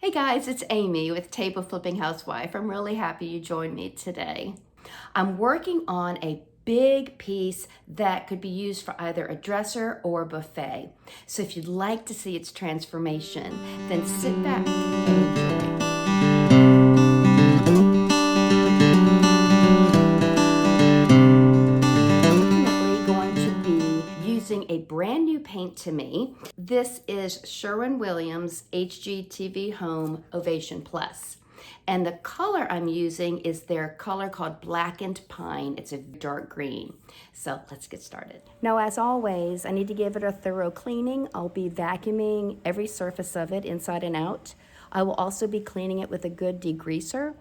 Hey guys, it's Amy with Table Flipping Housewife. I'm really happy you joined me today. I'm working on a big piece that could be used for either a dresser or a buffet. So if you'd like to see its transformation, then sit back and enjoy. Using a brand new paint to me. This is Sherwin HGTV Home Ovation Plus. And the color I'm using is their color called Blackened Pine. It's a dark green. So let's get started. Now, as always, I need to give it a thorough cleaning. I'll be vacuuming every surface of it inside and out. I will also be cleaning it with a good degreaser.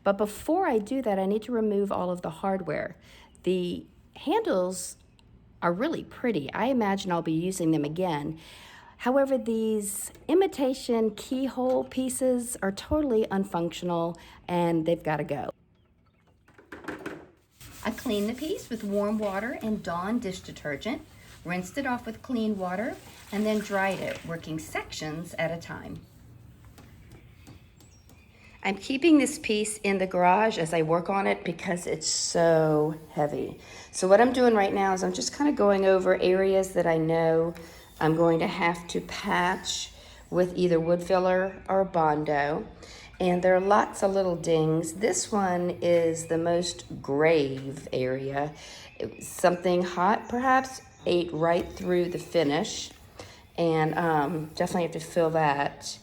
But before I do that, I need to remove all of the hardware. The handles are really pretty. I imagine I'll be using them again. However, these imitation keyhole pieces are totally unfunctional and they've got to go. I cleaned the piece with warm water and Dawn dish detergent, rinsed it off with clean water, and then dried it, working sections at a time. I'm keeping this piece in the garage as I work on it because it's so heavy. So what I'm doing right now is I'm just kind of going over areas that I know I'm going to have to patch with either wood filler or Bondo. And there are lots of little dings. This one is the most grave area. Something hot perhaps ate right through the finish, and definitely have to fill that.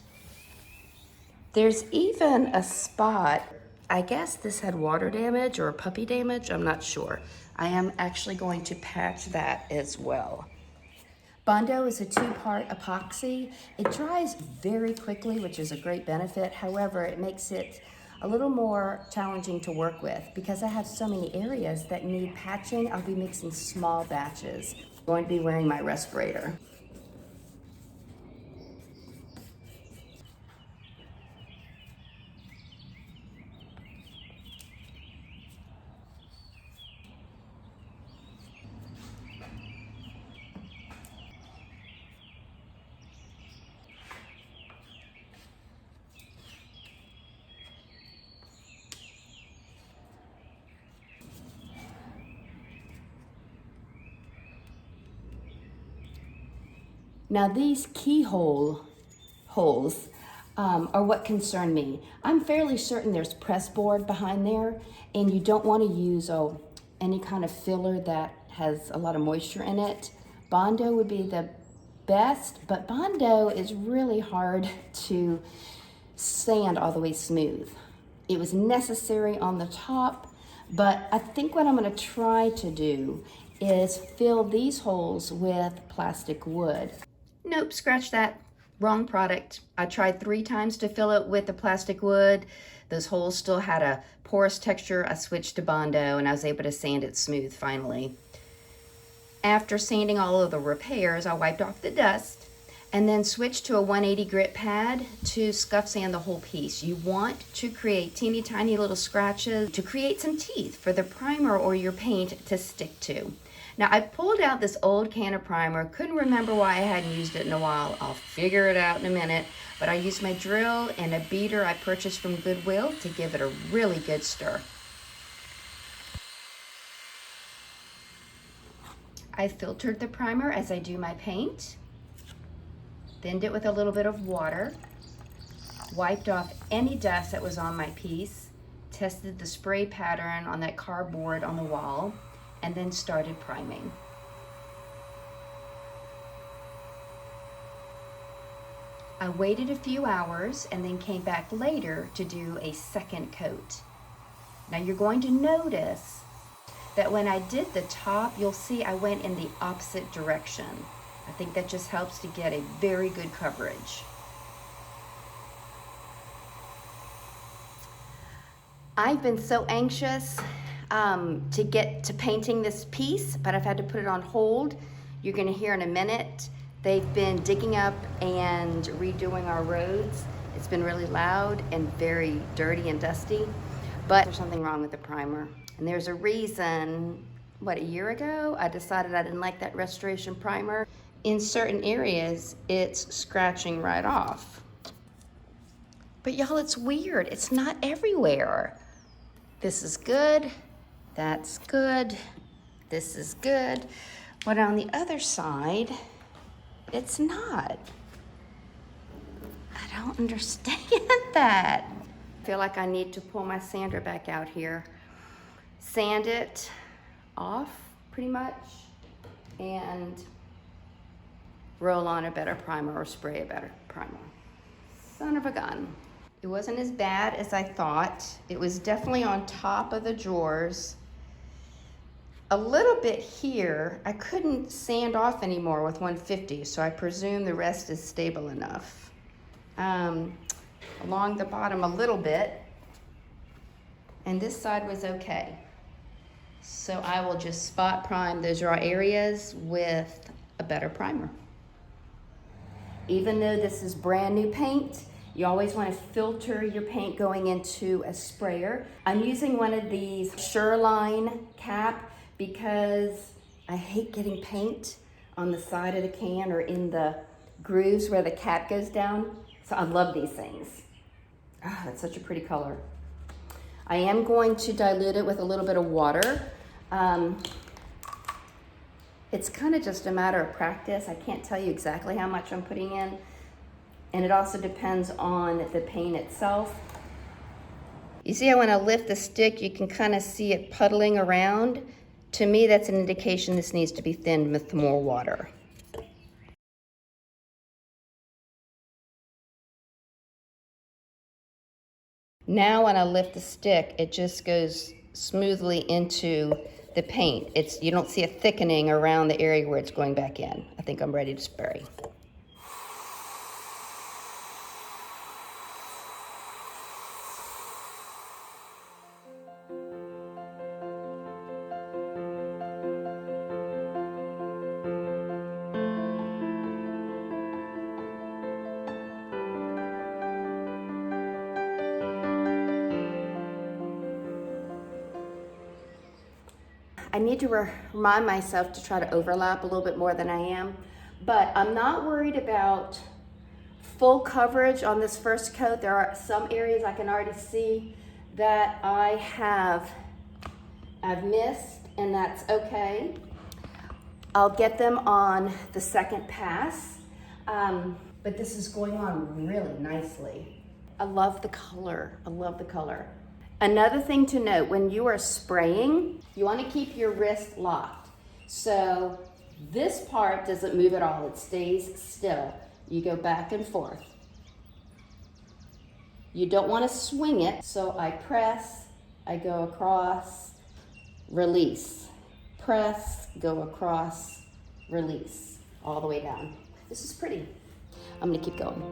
There's even a spot, I guess this had water damage or puppy damage, I'm not sure. I am actually going to patch that as well. Bondo is a two-part epoxy. It dries very quickly, which is a great benefit. However, it makes it a little more challenging to work with. Because I have so many areas that need patching, I'll be mixing small batches. I'm going to be wearing my respirator. Now these keyhole holes are what concern me. I'm fairly certain there's press board behind there, and you don't want to use any kind of filler that has a lot of moisture in it. Bondo would be the best, but Bondo is really hard to sand all the way smooth. It was necessary on the top, but I think what I'm going to try to do is fill these holes with plastic wood. Nope, scratch that. Wrong product. I tried 3 times to fill it with the plastic wood. Those holes still had a porous texture. I switched to Bondo and I was able to sand it smooth finally. After sanding all of the repairs, I wiped off the dust and then switched to a 180 grit pad to scuff sand the whole piece. You want to create teeny tiny little scratches to create some teeth for the primer or your paint to stick to. Now, I pulled out this old can of primer, couldn't remember why I hadn't used it in a while. I'll figure it out in a minute, but I used my drill and a beater I purchased from Goodwill to give it a really good stir. I filtered the primer as I do my paint, thinned it with a little bit of water, wiped off any dust that was on my piece, tested the spray pattern on that cardboard on the wall, and then started priming. I waited a few hours and then came back later to do a second coat. Now you're going to notice that when I did the top, you'll see I went in the opposite direction. I think that just helps to get a very good coverage. I've been so anxious to get to painting this piece, but I've had to put it on hold. You're gonna hear in a minute. They've been digging up and redoing our roads. It's been really loud and very dirty and dusty, but there's something wrong with the primer. And there's a reason, a year ago, I decided I didn't like that restoration primer. In certain areas, it's scratching right off. But y'all, it's weird. It's not everywhere. This is good. That's good. This is good. But on the other side, it's not. I don't understand that. I feel like I need to pull my sander back out here. Sand it off pretty much and roll on a better primer or spray a better primer. Son of a gun. It wasn't as bad as I thought. It was definitely on top of the drawers. A little bit here, I couldn't sand off anymore with 150, so I presume the rest is stable enough. Along the bottom a little bit, and this side was okay. So I will just spot prime those raw areas with a better primer. Even though this is brand new paint, you always want to filter your paint going into a sprayer. I'm using one of these Sherwin cap because I hate getting paint on the side of the can or in the grooves where the cap goes down. So I love these things. Ah, that's such a pretty color. I am going to dilute it with a little bit of water. It's kind of just a matter of practice. I can't tell you exactly how much I'm putting in. And it also depends on the paint itself. You see how when I lift the stick, you can kind of see it puddling around? To me, that's an indication this needs to be thinned with more water. Now when I lift the stick, it just goes smoothly into the paint. You don't see a thickening around the area where it's going back in. I think I'm ready to spray. I need to remind myself to try to overlap a little bit more than I am, but I'm not worried about full coverage on this first coat. There are some areas I can already see that I've missed, and that's okay. I'll get them on the second pass, but this is going on really nicely. I love the color. I love the color. Another thing to note, when you are spraying, you want to keep your wrist locked. So this part doesn't move at all, it stays still. You go back and forth. You don't want to swing it, so I press, I go across, release. Press, go across, release, all the way down. This is pretty. I'm gonna keep going.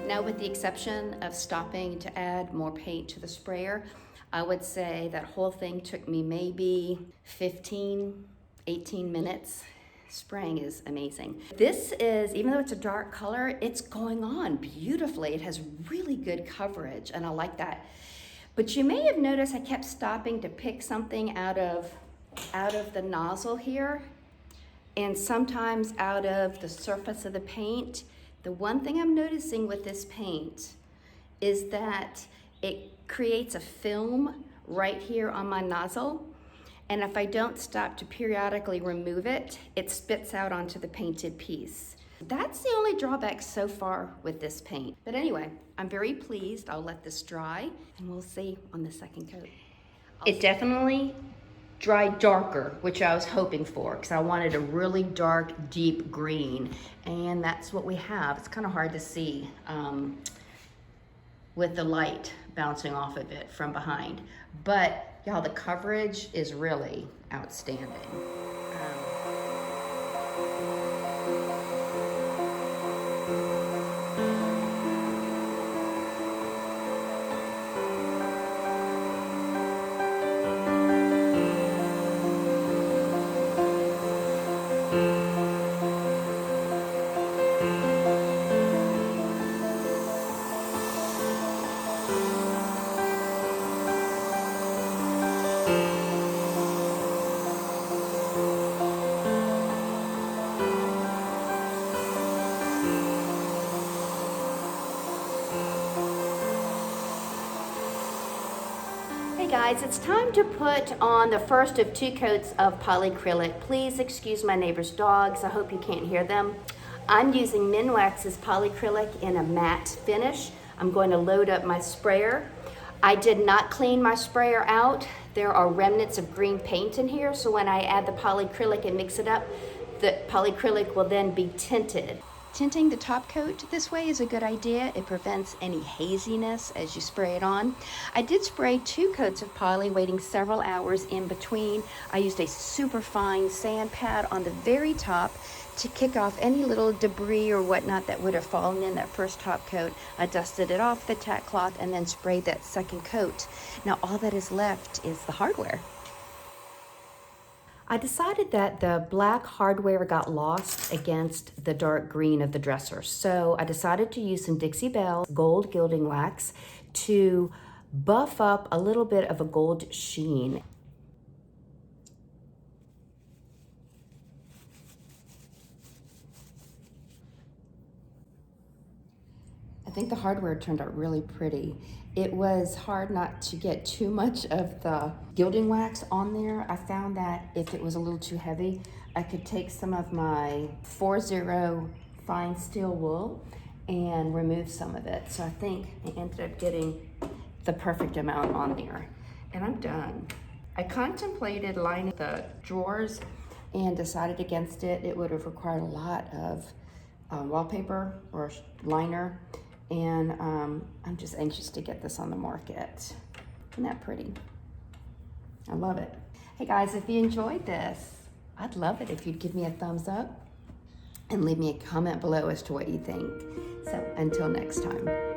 Now, with the exception of stopping to add more paint to the sprayer, I would say that whole thing took me maybe 15, 18 minutes. Spraying is amazing. This is, even though it's a dark color, it's going on beautifully. It has really good coverage, and I like that. But you may have noticed I kept stopping to pick something out of the nozzle here, and sometimes out of the surface of the paint. The one thing I'm noticing with this paint is that it creates a film right here on my nozzle. And if I don't stop to periodically remove it, it spits out onto the painted piece. That's the only drawback so far with this paint. But anyway, I'm very pleased. I'll let this dry and we'll see on the second coat. It definitely dried darker, which I was hoping for, because I wanted a really dark, deep green, and that's what we have. It's kind of hard to see with the light bouncing off of it from behind. But y'all, the coverage is really outstanding. Hey guys, it's time to put on the first of 2 coats of polycrylic. Please excuse my neighbor's dogs. I hope you can't hear them. I'm using Minwax's polycrylic in a matte finish. I'm going to load up my sprayer. I did not clean my sprayer out. There are remnants of green paint in here, so when I add the polycrylic and mix it up, the polycrylic will then be tinted. Tinting the top coat this way is a good idea. It prevents any haziness as you spray it on. I did spray 2 coats of poly, waiting several hours in between. I used a super fine sand pad on the very top to kick off any little debris or whatnot that would have fallen in that first top coat. I dusted it off the tack cloth and then sprayed that second coat. Now all that is left is the hardware. I decided that the black hardware got lost against the dark green of the dresser. So I decided to use some Dixie Belle gold gilding wax to buff up a little bit of a gold sheen. I think the hardware turned out really pretty. It was hard not to get too much of the gilding wax on there. I found that if it was a little too heavy, I could take some of my 4-0 fine steel wool and remove some of it. So I think I ended up getting the perfect amount on there. And I'm done. I contemplated lining the drawers and decided against it. It would have required a lot of wallpaper or liner. And I'm just anxious to get this on the market. Isn't that pretty? I love it. Hey guys, if you enjoyed this, I'd love it if you'd give me a thumbs up and leave me a comment below as to what you think. So until next time.